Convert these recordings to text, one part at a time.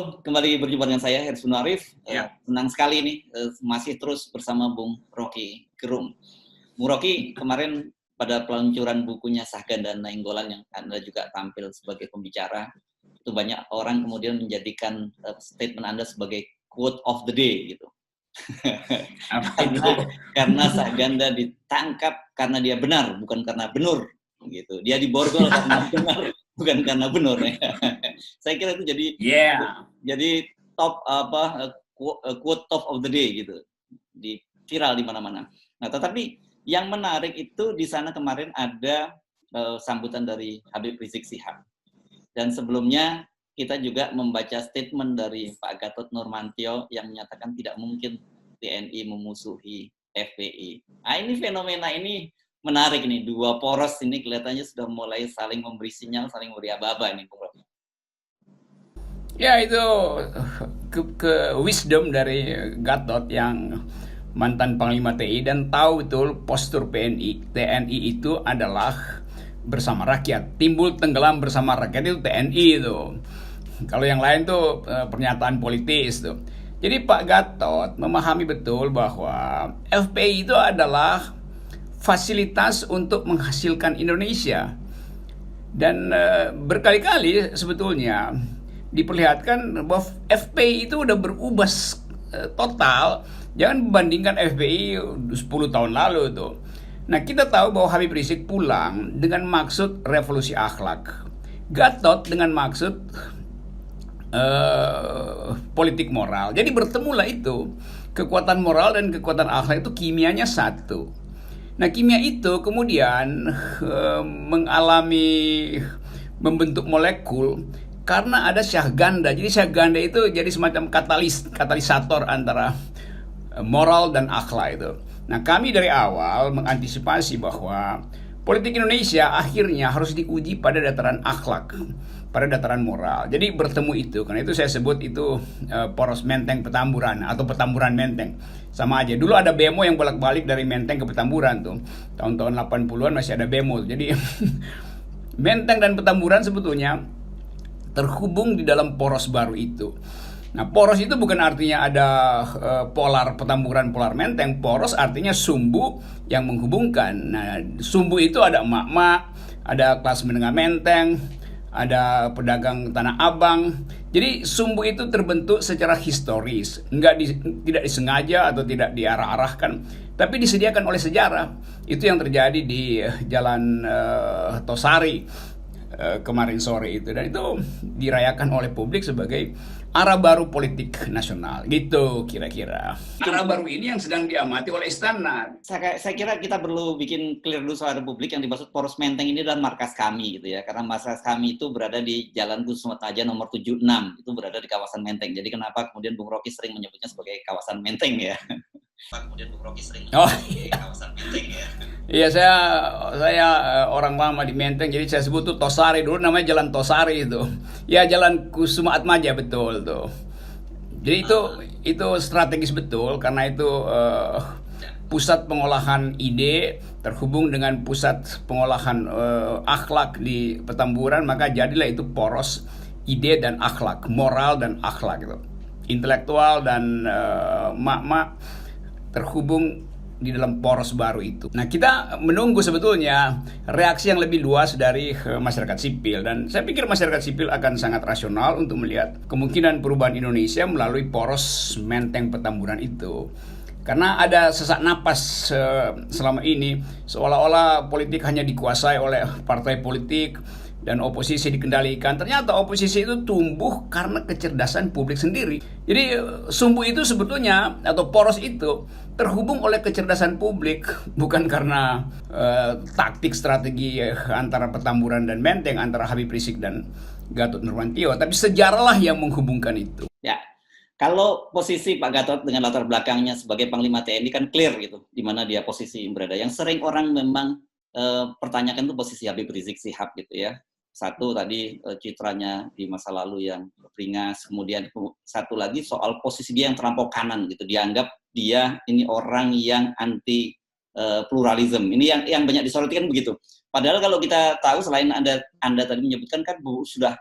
Halo, kembali berjumpa dengan saya Hersun Arif. Ya. Senang sekali nih masih terus bersama Bung Rocky Gerung. Bung Rocky kemarin pada peluncuran bukunya Sahgan dan Nainggolan yang Anda juga tampil sebagai pembicara, itu banyak orang kemudian menjadikan statement Anda sebagai quote of the day gitu. karena Sahganda ditangkap karena dia benar, bukan karena benur gitu. Dia diborgol karena benar, bukan karena benur ya. Saya kira itu jadi top quote top of the day gitu, di viral di mana-mana. Nah, tetapi yang menarik itu di sana kemarin ada sambutan dari Habib Rizik Syihab. Dan sebelumnya kita juga membaca statement dari Pak Gatot Nurmantio yang menyatakan tidak mungkin TNI memusuhi FPI. Nah, ini fenomena ini menarik nih, dua poros ini kelihatannya sudah mulai saling memberi sinyal, saling memberi aba-aba nih, Bung Rocky. Ya, itu ke wisdom dari Gatot yang mantan Panglima TNI dan tahu betul postur TNI itu adalah bersama rakyat. Timbul tenggelam bersama rakyat itu TNI itu. Kalau yang lain tuh pernyataan politis tuh. Jadi Pak Gatot memahami betul bahwa FPI itu adalah fasilitas untuk menghasilkan Indonesia. Dan berkali-kali sebetulnya diperlihatkan bahwa FPI itu udah berubah total. Jangan bandingkan FPI 10 tahun lalu tuh. Nah, kita tahu bahwa Habib Rizik pulang dengan maksud revolusi akhlak. Gatot dengan maksud politik moral. Jadi bertemulah itu. Kekuatan moral dan kekuatan akhlak itu kimianya satu. Nah, kimia itu kemudian membentuk molekul karena ada syahganda. Jadi syahganda itu jadi semacam katalisator antara moral dan akhlak itu. Nah, kami dari awal mengantisipasi bahwa politik Indonesia akhirnya harus diuji pada dataran akhlak, pada dataran moral. Jadi bertemu itu, karena itu saya sebut itu poros Menteng Petamburan atau Petamburan Menteng. Sama aja. Dulu ada bemo yang bolak-balik dari Menteng ke Petamburan tuh. Tahun-tahun 80-an masih ada bemo. Jadi Menteng dan Petamburan sebetulnya terhubung di dalam poros baru itu. Nah, poros itu bukan artinya ada polar Petamburan, polar Menteng. Poros artinya sumbu yang menghubungkan. Nah, sumbu itu ada emak-emak, ada kelas menengah Menteng, ada pedagang Tanah Abang. Jadi sumbu itu terbentuk secara historis, tidak disengaja atau tidak diarah-arahkan, tapi disediakan oleh sejarah. Itu yang terjadi di Jalan Tosari kemarin sore itu, dan itu dirayakan oleh publik sebagai arah baru politik nasional, gitu kira-kira. Arah baru ini yang sedang diamati oleh istana. Saya kira kita perlu bikin clear dulu soal Republik. Yang dimaksud poros Menteng ini adalah markas kami gitu ya, karena markas kami itu berada di Jalan Kusumataja nomor 76, itu berada di kawasan Menteng. Jadi kenapa kemudian Bung Rocky sering menyebutnya sebagai kawasan Menteng ya? Kemudian Bung Rocky sering menyebutnya sebagai kawasan Menteng ya. Iya, saya orang lama di Menteng, jadi saya sebut tuh Tosari, dulu namanya Jalan Tosari itu. Ya, Jalan Kusuma Atmaja betul tuh. Jadi itu strategis betul, karena itu pusat pengolahan ide terhubung dengan pusat pengolahan akhlak di Petamburan, maka jadilah itu poros ide dan akhlak, moral dan akhlak gitu. Intelektual dan mak-mak terhubung di dalam poros baru itu. Nah, kita menunggu sebetulnya reaksi yang lebih luas dari masyarakat sipil, dan saya pikir masyarakat sipil akan sangat rasional untuk melihat kemungkinan perubahan Indonesia melalui poros Menteng Petamburan itu. Karena ada sesak napas selama ini, seolah-olah politik hanya dikuasai oleh partai politik dan oposisi dikendalikan. Ternyata oposisi itu tumbuh karena kecerdasan publik sendiri. Jadi sumbu itu sebetulnya, atau poros itu terhubung oleh kecerdasan publik, bukan karena taktik strategi antara Petamburan dan Menteng, antara Habib Rizik dan Gatot Nurmantio, tapi sejarahlah yang menghubungkan itu. Ya, kalau posisi Pak Gatot dengan latar belakangnya sebagai Panglima TNI kan clear gitu, di mana dia posisi berada. Yang sering orang memang pertanyakan itu posisi Habib Rizik Syihab gitu ya. Satu tadi citranya di masa lalu yang beringas, kemudian satu lagi soal posisi dia yang terlampau kanan gitu, dianggap dia ini orang yang anti pluralisme. Ini yang banyak disoroti kan begitu. Padahal kalau kita tahu, selain Anda tadi menyebutkan kan sudah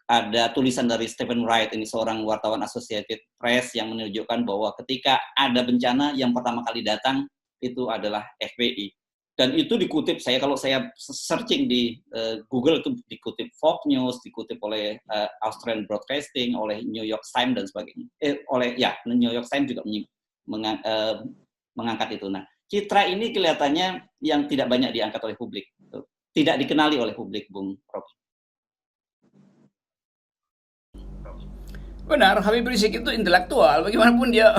ada tulisan dari Stephen Wright, ini seorang wartawan Associated Press, yang menunjukkan bahwa ketika ada bencana yang pertama kali datang itu adalah FBI. Dan itu dikutip, kalau saya searching di Google itu dikutip Fox News, dikutip oleh Australian Broadcasting, oleh New York Times dan sebagainya. New York Times juga mengangkat itu. Nah, citra ini kelihatannya yang tidak banyak diangkat oleh publik, tidak dikenali oleh publik, Bung Rocky. Benar, Habib Rizik itu intelektual, bagaimanapun dia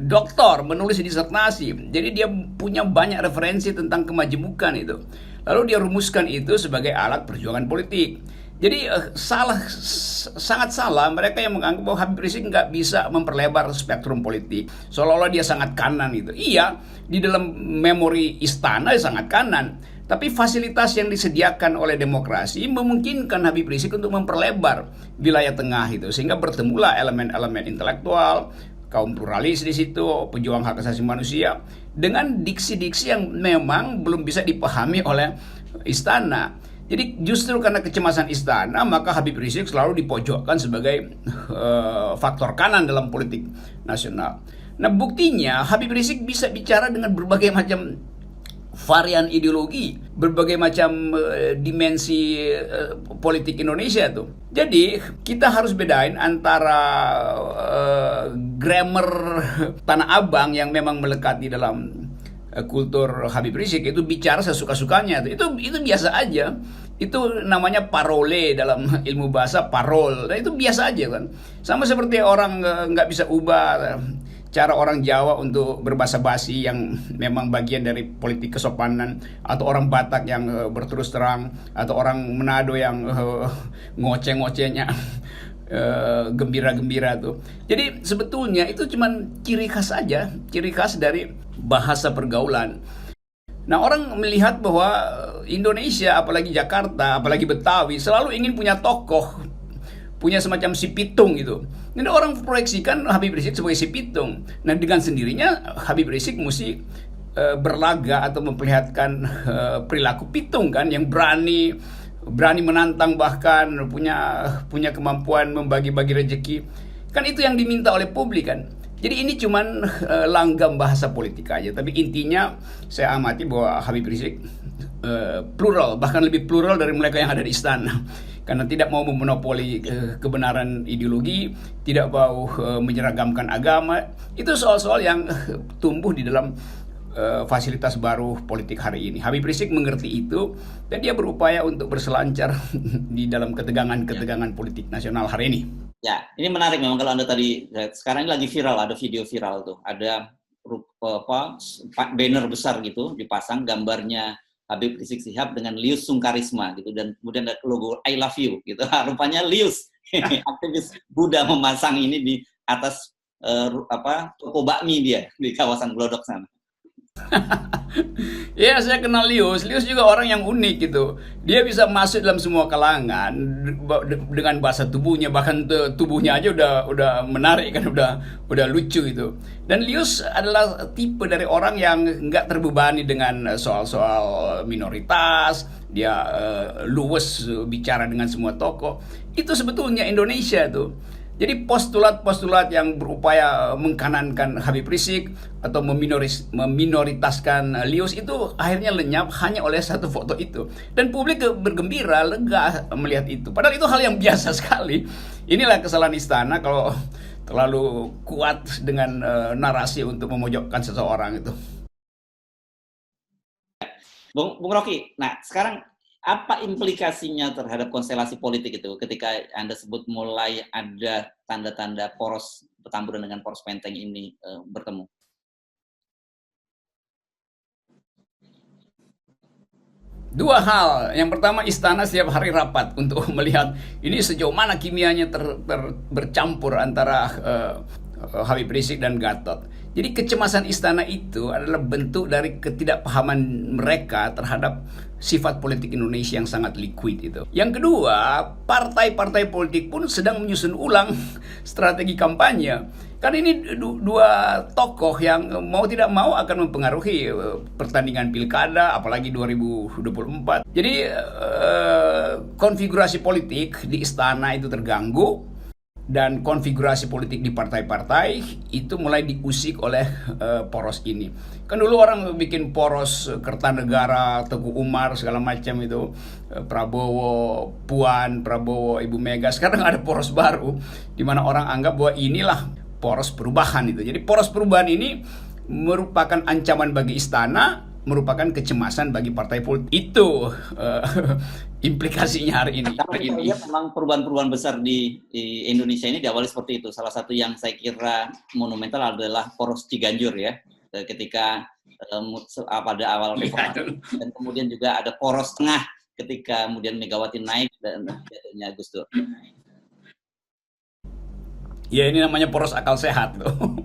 doktor, menulis disertasi, jadi dia punya banyak referensi tentang kemajemukan itu. Lalu dia rumuskan itu sebagai alat perjuangan politik. Jadi sangat salah mereka yang menganggap bahwa Habib Rizik nggak bisa memperlebar spektrum politik, seolah-olah dia sangat kanan itu. Iya, di dalam memori istana sangat kanan. Tapi fasilitas yang disediakan oleh demokrasi memungkinkan Habib Rizik untuk memperlebar wilayah tengah itu, sehingga bertemulah elemen-elemen intelektual, kaum pluralis di situ, pejuang hak asasi manusia, dengan diksi-diksi yang memang belum bisa dipahami oleh istana. Jadi justru karena kecemasan istana, maka Habib Rizik selalu dipojokkan sebagai faktor kanan dalam politik nasional. Nah, buktinya Habib Rizik bisa bicara dengan berbagai macam varian ideologi, berbagai macam dimensi politik Indonesia tuh. Jadi kita harus bedain antara grammar Tanah Abang yang memang melekat di dalam kultur Habib Rizik, itu bicara sesuka-sukanya tuh. Itu biasa aja. Itu namanya parole dalam ilmu bahasa, parol. Nah, itu biasa aja kan. Sama seperti orang nggak bisa ubah cara orang Jawa untuk berbahasa basi yang memang bagian dari politik kesopanan, atau orang Batak yang berterus terang, atau orang Manado yang ngoceh-ngocehnya gembira-gembira tuh. Jadi sebetulnya itu cuman ciri khas aja, ciri khas dari bahasa pergaulan. Nah, orang melihat bahwa Indonesia, apalagi Jakarta, apalagi Betawi, selalu ingin punya tokoh, punya semacam si pitung gitu. Ini orang proyeksikan Habib Rizik sebagai si pitung. Nah, dengan sendirinya Habib Rizik mesti berlaga atau memperlihatkan perilaku pitung kan, yang berani menantang, bahkan punya kemampuan membagi-bagi rezeki. Kan itu yang diminta oleh publik kan. Jadi ini cuman langgam bahasa politik aja, tapi intinya saya amati bahwa Habib Rizik plural, bahkan lebih plural dari mereka yang ada di istana. Karena tidak mau memonopoli kebenaran ideologi, tidak mau menyeragamkan agama. Itu soal-soal yang tumbuh di dalam fasilitas baru politik hari ini. Habib Rizik mengerti itu, dan dia berupaya untuk berselancar di dalam ketegangan-ketegangan politik nasional hari ini. Ya, ini menarik memang kalau Anda tadi, sekarang ini lagi viral, ada video viral tuh. Ada banner besar gitu, dipasang gambarnya Habib Rizik Syihab dengan Lius Sungkarisma gitu, dan kemudian ada logo I love you gitu. Rupanya Lius aktivis Buddha memasang ini di atas toko bakmi dia di kawasan Glodok sana. Ya, saya kenal Lius. Lius juga orang yang unik gitu. Dia bisa masuk dalam semua kalangan dengan bahasa tubuhnya, bahkan tubuhnya aja udah menarik kan, udah lucu gitu. Dan Lius adalah tipe dari orang yang nggak terbebani dengan soal-soal minoritas. Dia luwes bicara dengan semua tokoh. Itu sebetulnya Indonesia tuh. Jadi postulat-postulat yang berupaya mengkanankan Habib Rizik atau meminoritaskan Lius itu akhirnya lenyap hanya oleh satu foto itu. Dan publik bergembira, lega melihat itu. Padahal itu hal yang biasa sekali. Inilah kesalahan istana kalau terlalu kuat dengan narasi untuk memojokkan seseorang itu. Bung Rocky, nah sekarang apa implikasinya terhadap konstelasi politik itu ketika Anda sebut mulai ada tanda-tanda poros Petamburan dengan poros Menteng ini bertemu? Dua hal. Yang pertama, istana setiap hari rapat untuk melihat ini sejauh mana kimianya bercampur antara Habib Rizik dan Gatot. Jadi kecemasan istana itu adalah bentuk dari ketidakpahaman mereka terhadap sifat politik Indonesia yang sangat liquid itu. Yang kedua, partai-partai politik pun sedang menyusun ulang strategi kampanye. Kan ini dua tokoh yang mau tidak mau akan mempengaruhi pertandingan pilkada, apalagi 2024. Jadi konfigurasi politik di istana itu terganggu, dan konfigurasi politik di partai-partai itu mulai diusik oleh poros ini. Kan dulu orang bikin poros Kertanegara, Teguh Umar, segala macam itu, Prabowo, Puan, Prabowo, Ibu Mega. Sekarang ada poros baru, di mana orang anggap bahwa inilah poros perubahan itu. Jadi poros perubahan ini merupakan ancaman bagi istana, merupakan kecemasan bagi partai politik. Itu implikasinya hari ini. Tapi kita lihat memang perubahan-perubahan besar di Indonesia ini diawali seperti itu. Salah satu yang saya kira monumental adalah poros Ciganjur ya, ketika pada awal reformasi, dan kemudian juga ada poros tengah ketika kemudian Megawati naik dan jatuhnya Gus Dur. Ya, ini namanya poros akal sehat loh.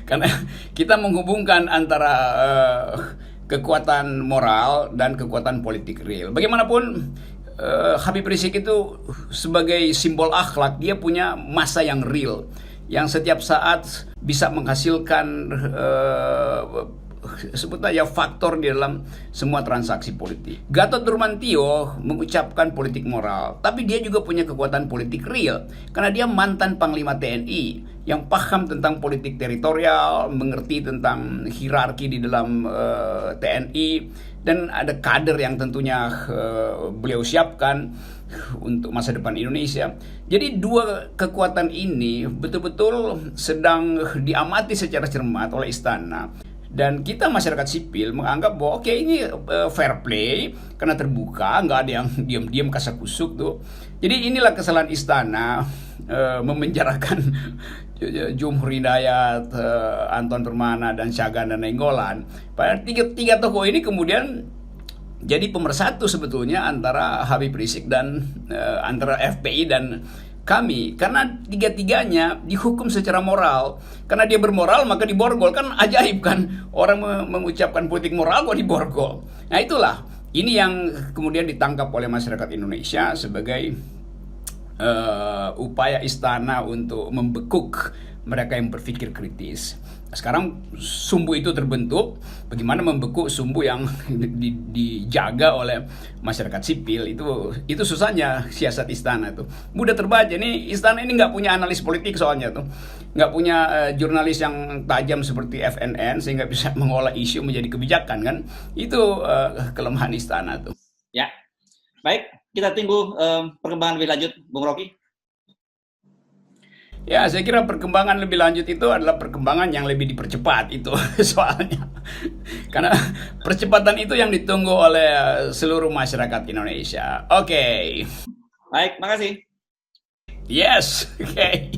Karena kita menghubungkan antara kekuatan moral dan kekuatan politik real. Bagaimanapun Habib Rizik itu sebagai simbol akhlak, dia punya masa yang real, yang setiap saat bisa menghasilkan sebut aja faktor di dalam semua transaksi politik. Gatot Nurmantio mengucapkan politik moral, tapi dia juga punya kekuatan politik real karena dia mantan Panglima TNI yang paham tentang politik teritorial, mengerti tentang hierarki di dalam TNI, dan ada kader yang tentunya beliau siapkan untuk masa depan Indonesia. Jadi dua kekuatan ini betul-betul sedang diamati secara cermat oleh istana. Dan kita masyarakat sipil menganggap bahwa oke, ini fair play karena terbuka, nggak ada yang diam-diam kasak-kusuk tuh. Jadi inilah kesalahan istana memenjarakan Jumhur Hidayat, Anton Permana, dan Syahganda Nainggolan. Padahal tiga tokoh ini kemudian jadi pemersatu sebetulnya antara Habib Rizik dan antara FPI dan kami, karena tiga-tiganya dihukum secara moral. Karena dia bermoral maka diborgol. Kan ajaib kan, orang mengucapkan politik moral kok diborgol. Nah itulah, ini yang kemudian ditangkap oleh masyarakat Indonesia sebagai upaya istana untuk membekuk mereka yang berpikir kritis. Sekarang sumbu itu terbentuk, bagaimana membekuk sumbu yang dijaga oleh masyarakat sipil, itu susahnya siasat istana tuh. Mudah terbaca, ini istana ini nggak punya analis politik soalnya tuh, nggak punya jurnalis yang tajam seperti FNN sehingga bisa mengolah isu menjadi kebijakan kan. Itu kelemahan istana tuh. Ya, baik, kita tunggu perkembangan lebih lanjut, Bung Rocky. Ya, saya kira perkembangan lebih lanjut itu adalah perkembangan yang lebih dipercepat itu soalnya. Karena percepatan itu yang ditunggu oleh seluruh masyarakat Indonesia. Oke. Baik, makasih. Yes, oke.